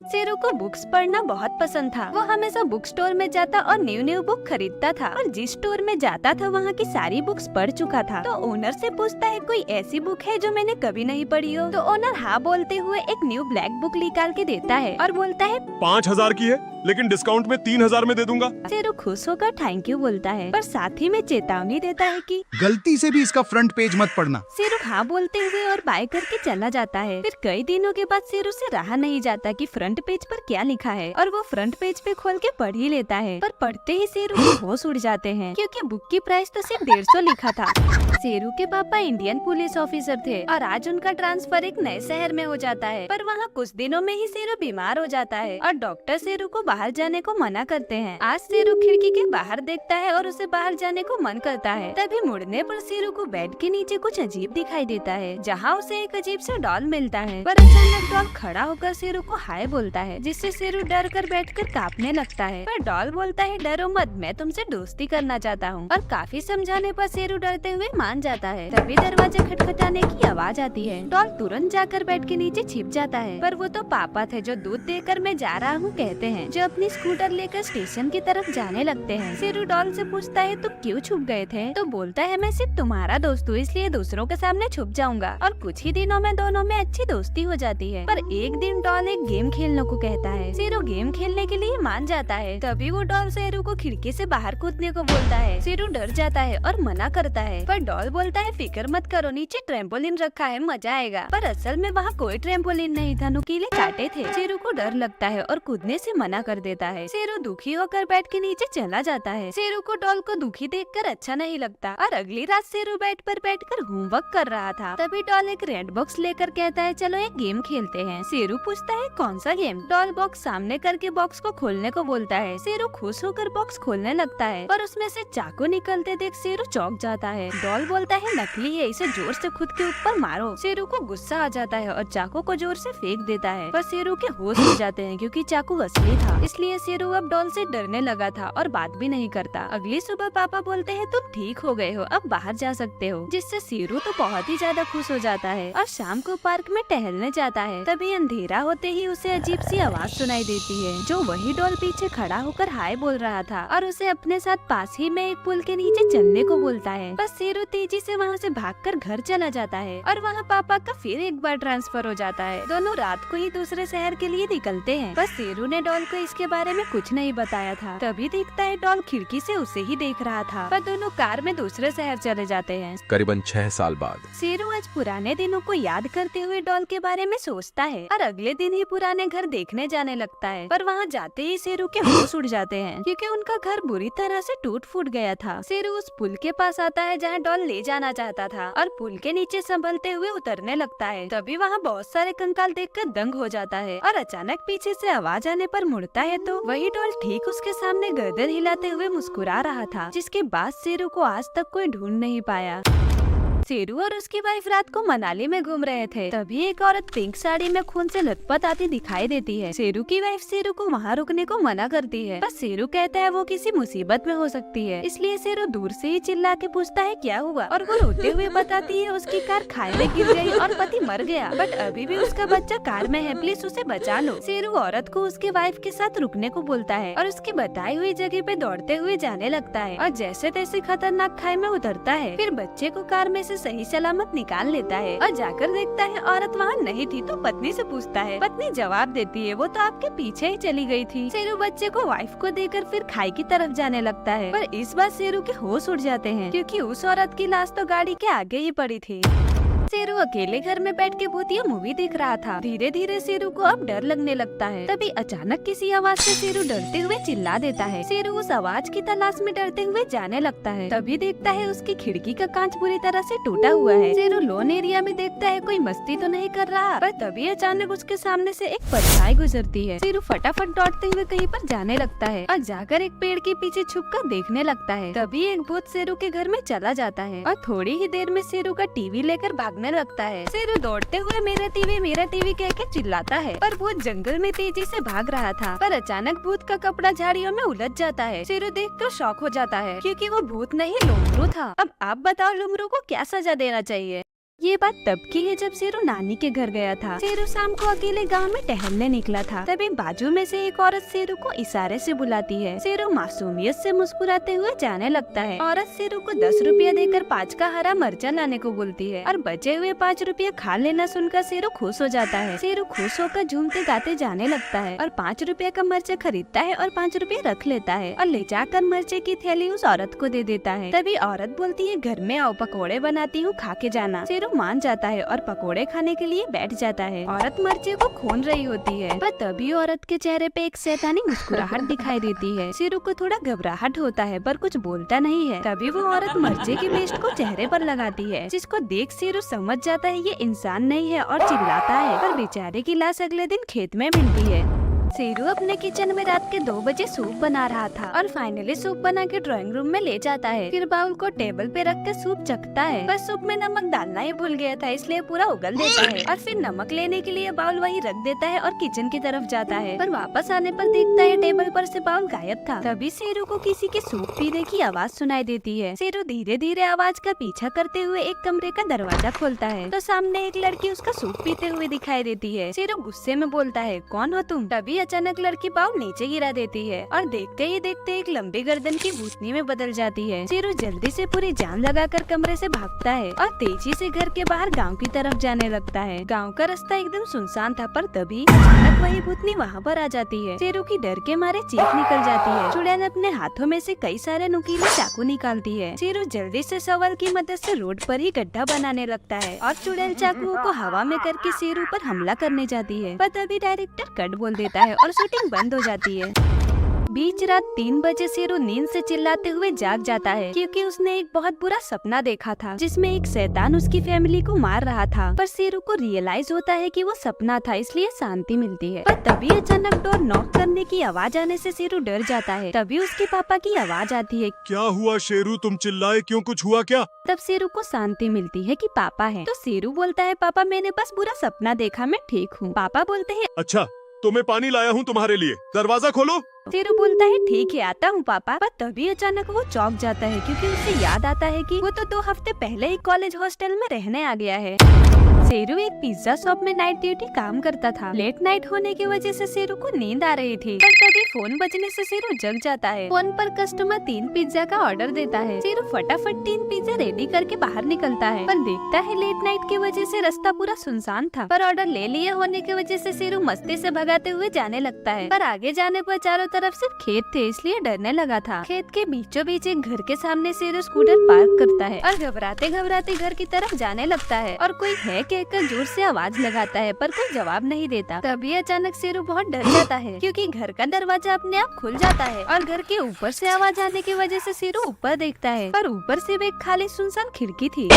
शेरू को बुक्स पढ़ना बहुत पसंद था। वो हमेशा बुक स्टोर में जाता और न्यू न्यू बुक खरीदता था और जिस स्टोर में जाता था वहाँ की सारी बुक्स पढ़ चुका था। तो ओनर से पूछता है कोई ऐसी बुक है जो मैंने कभी नहीं पढ़ी हो। तो ओनर हाँ बोलते हुए एक न्यू ब्लैक बुक निकाल के देता है और बोलता है 5,000 की है लेकिन डिस्काउंट में 3,000 में दे दूंगा। शेरू खुश होकर थैंक यू बोलता है पर साथ ही में चेतावनी देता है कि गलती से भी इसका फ्रंट पेज मत पढ़ना। शेरू हाँ बोलते हुए और बाय करके चला जाता है। फिर कई दिनों के बाद शेरू से रहा नहीं जाता कि फ्रंट पेज पर क्या लिखा है और वो फ्रंट पेज पे खोल के पढ़ ही लेता है। पर पढ़ते ही शेरू के होश उड़ जाते हैं क्योंकि बुक की प्राइस तो सिर्फ 150 लिखा था। शेरू के पापा इंडियन पुलिस ऑफिसर थे और आज उनका ट्रांसफर एक नए शहर में हो जाता है। पर वहाँ कुछ दिनों में ही शेरू बीमार हो जाता है और डॉक्टर शेरू को बाहर जाने को मना करते हैं। आज शेरू खिड़की के बाहर देखता है और उसे बाहर जाने को मन करता है। तभी मुड़ने पर शेरू को बेड के नीचे कुछ अजीब दिखाई देता है जहाँ उसे एक अजीब सा डॉल मिलता है। पर अचानक डॉल खड़ा होकर शेरू को हाय बोलता है जिससे शेरू डर कर बैठकर कांपने लगता है। पर डॉल बोलता है डरो मत, मैं तुमसे दोस्ती करना चाहता हूँ। और काफी समझाने पर शेरू डरते हुए मान जाता है। तभी दरवाजा खटखटाने की आवाज आती है। डॉल तुरंत जाकर बेड के नीचे छिप जाता है पर वो तो पापा थे जो दूध देकर मैं जा रहा हूँ कहते हैं, जो अपनी स्कूटर लेकर स्टेशन की तरफ जाने लगते हैं। शेरू डॉल से पूछता है तुम क्यों छुप गए थे? तो बोलता है मैं सिर्फ तुम्हारा दोस्त हूँ इसलिए दूसरों के सामने छुप जाऊंगा। और कुछ ही दिनों में दोनों में अच्छी दोस्ती हो जाती है। पर एक दिन डॉल एक गेम खेलने को कहता है। शेरू गेम खेलने के लिए मान जाता है। तभी वो डॉल शेरू को खिड़की से बाहर कूदने को बोलता है। शेरू डर जाता है और मना करता है पर डॉल बोलता है फिक्र मत करो, नीचे ट्रेम्पोलिन रखा है, मजा आएगा। पर असल में वहाँ कोई ट्रेम्पोलिन नहीं था, नुकीले कांटे थे। शेरू को डर लगता है और कूदने से मना कर देता है। शेरू दुखी होकर बेड के नीचे चला जाता है। शेरू को डॉल को दुखी देखकर अच्छा नहीं लगता और अगली रात शेरू बेड पर बैठकर होमवर्क कर रहा था। तभी डॉल एक रेड बॉक्स लेकर कहता है चलो एक गेम खेलते हैं। शेरू पूछता है कौन सा गेम? डॉल बॉक्स सामने करके बॉक्स को खोलने को बोलता है। शेरू खुश होकर बॉक्स खोलने लगता है पर उसमें से चाकू निकलते देख शेरू चौंक जाता है। डॉल बोलता है नकली है, इसे जोर से खुद के ऊपर मारो। शेरू को गुस्सा आ जाता है और चाकू को जोर से फेंक देता है पर शेरू के होश हो जाते हैं क्योंकि चाकू असली था। इसलिए शेरू अब डॉल से डरने लगा था और बात भी नहीं करता। अगली सुबह पापा बोलते हैं तुम ठीक हो गए हो, अब बाहर जा सकते हो। जिससे शेरू तो बहुत ही ज्यादा खुश हो जाता है और शाम को पार्क में टहलने जाता है। तभी अंधेरा होते ही उसे अजीब सी आवाज सुनाई देती है जो वही डॉल पीछे खड़ा होकर हाय बोल रहा था और उसे अपने साथ पास ही में एक पुल के नीचे चलने को बोलता है। बस शेरू तेजी से वहाँ से भागकर घर चला जाता है और वहाँ पापा का फिर एक बार ट्रांसफर हो जाता है। दोनों रात को ही दूसरे शहर के लिए निकलते हैं। बस शेरू ने डॉल को इसके बारे में कुछ नहीं बताया था। तभी देखता है डॉल खिड़की से उसे ही देख रहा था। पर दोनों कार में दूसरे शहर चले जाते हैं। करीबन 6 साल बाद शेरू आज पुराने दिनों को याद करते हुए डॉल के बारे में सोचता है और अगले दिन ही पुराने घर देखने जाने लगता है। पर वहाँ जाते ही शेरू के होश उड़ जाते हैं क्योंकि उनका घर बुरी तरह से टूट फूट गया था। शेरू उस पुल के पास आता है जहाँ डॉल ले जाना चाहता था और पुल के नीचे संभलते हुए उतरने लगता है। तभी वहाँ बहुत सारे कंकाल देखकर दंग हो जाता है और अचानक पीछे से आवाज आने पर मुड़ता है तो वही डॉल ठीक उसके सामने गर्दन हिलाते हुए मुस्कुरा रहा था, जिसके बाद शेरू को आज तक कोई ढूंढ नहीं पाया। शेरू और उसकी वाइफ रात को मनाली में घूम रहे थे। तभी एक औरत पिंक साड़ी में खून से लथपथ आती दिखाई देती है। शेरू की वाइफ शेरू को वहाँ रुकने को मना करती है। बस शेरू कहता है वो किसी मुसीबत में हो सकती है। इसलिए शेरू दूर से ही चिल्ला के पूछता है क्या हुआ और वो रोते हुए बताती है उसकी कार खाई में गिर गई और पति मर गया बट अभी भी उसका बच्चा कार में है, प्लीज उसे बचा लो। शेरू औरत को उसके वाइफ के साथ रुकने को बोलता है और उसकी बताई हुई जगह पे दौड़ते हुए जाने लगता है और जैसे तैसे खतरनाक खाई में उतरता है। फिर बच्चे को कार में से सही सलामत निकाल लेता है और जाकर देखता है औरत वहाँ नहीं थी तो पत्नी से पूछता है। पत्नी जवाब देती है वो तो आपके पीछे ही चली गई थी। शेरू बच्चे को वाइफ को देकर फिर खाई की तरफ जाने लगता है पर इस बार शेरू के होश उड़ जाते हैं क्योंकि उस औरत की लाश तो गाड़ी के आगे ही पड़ी थी। शेरू अकेले घर में बैठ के भूतिया मूवी देख रहा था। धीरे धीरे शेरू को अब डर लगने लगता है। तभी अचानक किसी आवाज से शेरू डरते हुए चिल्ला देता है। शेरू उस आवाज की तलाश में डरते हुए जाने लगता है। तभी देखता है उसकी खिड़की का कांच बुरी तरह से टूटा हुआ है। शेरू लोन एरिया में देखता है कोई मस्ती तो नहीं कर रहा पर तभी अचानक उसके सामने से एक परछाई गुजरती है। शेरू फटाफट दौड़ते हुए कहीं पर जाने लगता है और जाकर एक पेड़ के पीछे छुपकर देखने लगता है। तभी एक भूत शेरू के घर में चला जाता है और थोड़ी ही देर में शेरू का टीवी लेकर भागने लगता है। शेरू दौड़ते हुए मेरा टीवी कह के चिल्लाता है पर भूत जंगल में तेजी से भाग रहा था। पर अचानक भूत का कपड़ा झाड़ियों में उलझ जाता है। शेरू देखकर शॉक हो जाता है क्योंकि वो भूत नहीं लुमरू था। अब आप बताओ लुमरू को क्या सजा देना चाहिए? ये बात तब की है जब शेरू नानी के घर गया था। शेरू शाम को अकेले गांव में टहलने निकला था। तभी बाजू में से एक औरत शेरू को इशारे से बुलाती है। शेरू मासूमियत से मुस्कुराते हुए जाने लगता है। औरत शेरू को 10 रुपया देकर 5 का हरा मिर्चा लाने को बोलती है और बचे हुए 5 रुपया खा लेना सुनकर शेरू खुश हो जाता है। शेरू खुश होकर झूमते गाते जाने लगता है और 5 रुपया का मिर्चा खरीदता है और 5 रुपया रख लेता है और ले जाकर मिर्चे की थैली उस औरत को दे देता है। तभी औरत बोलती है, घर में आओ, पकौड़े बनाती हूँ, खा के जाना। शेरू मान जाता है और पकोड़े खाने के लिए बैठ जाता है। औरत मिर्चे को खून रही होती है, पर तभी औरत के चेहरे पे एक शैतानी मुस्कुराहट दिखाई देती है। शेरू को थोड़ा घबराहट होता है पर कुछ बोलता नहीं है। तभी वो औरत मिर्चे की पेस्ट को चेहरे पर लगाती है, जिसको देख शेरू समझ जाता है ये इंसान नहीं है और चिल्लाता है, पर बेचारे की लाश अगले दिन खेत में मिलती है। शेरू अपने किचन में रात के 2 बजे सूप बना रहा था और फाइनली सूप बना के ड्राइंग रूम में ले जाता है। फिर बाउल को टेबल पे रख के सूप चखता है, पर सूप में नमक डालना ही भूल गया था, इसलिए पूरा उगल देता है और फिर नमक लेने के लिए बाउल वहीं रख देता है और किचन की तरफ जाता है। पर वापस आने पर देखता है टेबल पर से बाउल गायब था। तभी शेरू को किसी के सूप पीने की आवाज सुनाई देती है। शेरू धीरे धीरे आवाज का पीछा करते हुए एक कमरे का दरवाजा खोलता है तो सामने एक लड़की उसका सूप पीते हुए दिखाई देती है। शेरू गुस्से में बोलता है, कौन हो तुम? तभी अचानक लड़की बाउल नीचे गिरा देती है और देखते ही देखते एक लंबी गर्दन की भूतनी में बदल जाती है। शेरू जल्दी से पूरी जान लगाकर कमरे से भागता है और तेजी से घर के बाहर गांव की तरफ जाने लगता है। गांव का रास्ता एकदम सुनसान था, पर तभी अचानक वही भूतनी वहां पर आ जाती है। शेरू की डर के मारे चीख निकल जाती है। चुड़ैल अपने हाथों में से कई सारे नुकीले चाकू निकालती है। शेरू जल्दी से शॉवल की मदद से रोड पर ही गड्ढा बनाने लगता है और चुड़ैल चाकुओं को हवा में करके शेरू पर हमला करने जाती है, पर तभी डायरेक्टर कट बोल देता है और शूटिंग बंद हो जाती है। बीच रात 3 बजे शेरू नींद से चिल्लाते हुए जाग जाता है क्योंकि उसने एक बहुत बुरा सपना देखा था जिसमें एक शैतान उसकी फैमिली को मार रहा था। पर शेरू को रियलाइज होता है कि वो सपना था, इसलिए शांति मिलती है। पर तभी अचानक डोर नॉक करने की आवाज आने से शेरू डर जाता है। तभी उसके पापा की आवाज आती है। क्या हुआ शेरू, तुम चिल्लाए क्यों? कुछ हुआ क्या? तब शेरू को शांति मिलती है कि पापा है। तो शेरू बोलता है, पापा मैंने बस बुरा सपना देखा, मैं ठीक हूँ। पापा बोलते हैं, अच्छा तो मैं पानी लाया हूँ तुम्हारे लिए, दरवाजा खोलो। शेरू बोलता है, ठीक है आता हूँ पापा। पर तभी अचानक वो चौंक जाता है क्योंकि उसे याद आता है कि वो तो 2 हफ्ते पहले ही कॉलेज हॉस्टल में रहने आ गया है। शेरू एक पिज्जा शॉप में नाइट ड्यूटी काम करता था। लेट नाइट होने की वजह से शेरू को नींद आ रही थी, पर तभी फोन बजने से शेरू जग जाता है। फोन पर कस्टमर 3 पिज्जा का ऑर्डर देता है। शेरू फटाफट 3 पिज्जा रेडी करके बाहर निकलता है, पर देखता है लेट नाइट की वजह से रास्ता पूरा सुनसान था। पर ऑर्डर ले लिए होने की वजह से शेरू मस्ती से भगाते हुए जाने लगता है। पर आगे जाने पर चारों तरफ सिर्फ खेत थे, इसलिए डरने लगा था। खेत के बीचों बीच एक घर के सामने शेरू स्कूटर पार्क करता है और घबराते घबराते घर की तरफ जाने लगता है और कोई है कहकर जोर से आवाज लगाता है, पर कोई जवाब नहीं देता। तभी अचानक शेरू बहुत डर जाता है क्योंकि घर का दरवाजा अपने आप खुल जाता है और घर के ऊपर से आवाज आने की वजह से शेरू ऊपर देखता है, पर ऊपर से एक खाली सुनसान खिड़की थी।